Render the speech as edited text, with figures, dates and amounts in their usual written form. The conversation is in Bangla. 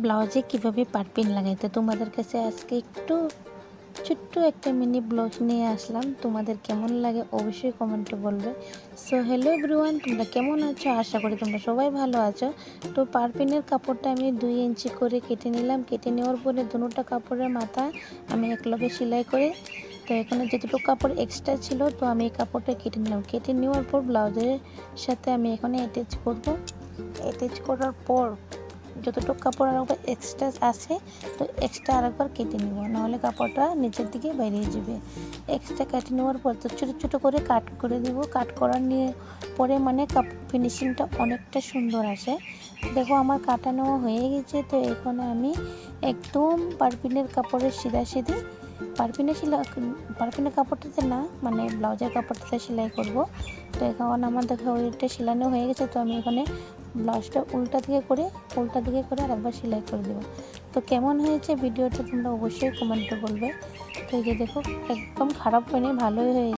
ব্লাউজে কীভাবে পাইপিং লাগাইতে তোমাদের কাছে আজকে একটু ছোট্ট একটা মিনি ব্লাউজ নিয়ে আসলাম। তোমাদের কেমন লাগে অবশ্যই কমেন্টে বলবে। সো হ্যালো এভরিওয়ান, তোমরা কেমন আছো? আশা করি তোমরা সবাই ভালো আছো। তো পাইপিংয়ের কাপড়টা আমি 2 ইঞ্চি করে কেটে নিলাম। কেটে নেওয়ার পরে দুটোটা কাপড়ের মাথা আমি একলগে সেলাই করে, তো এখানে যতটুকু কাপড় এক্সট্রা ছিল তো আমি এই কাপড়টা কেটে নিলাম। কেটে নেওয়ার পর ব্লাউজের সাথে আমি এখানে অ্যাটাচ করব। অ্যাটাচ করার পর যতটুকু কাপড় আরেকবার এক্সট্রা আছে তো এক্সট্রা আরেকবার কেটে নেব, নাহলে কাপড়টা নিচের দিকে বেরিয়ে যাবে। এক্সট্রা কেটে নেওয়ার পর তো ছোটো ছোটো করে কাট করে দেব। কাট করার নিয়ে পরে মানে ফিনিশিংটা অনেকটা সুন্দর আসে। দেখো আমার কাটা নেওয়া হয়ে গেছে। তো এখানে আমি একদম পাইপিংয়ের কাপড়ের সিধাসিধি পাইপিংয়ের কাপড়টাতে না, মানে ব্লাউজের কাপড়টাতে সেলাই করব। তো এখন আমার দেখো ওইটা সেলানো হয়ে গেছে। তো আমি এখানে ব্লাউজটা উল্টা দিকে করে আরেকবার সেলাই করে দেবো। তো কেমন হয়েছে ভিডিওটা তোমরা অবশ্যই কমেন্টে বলবে। তো এই যে দেখো একদম খারাপ হয়নি, ভালোই হয়েছে।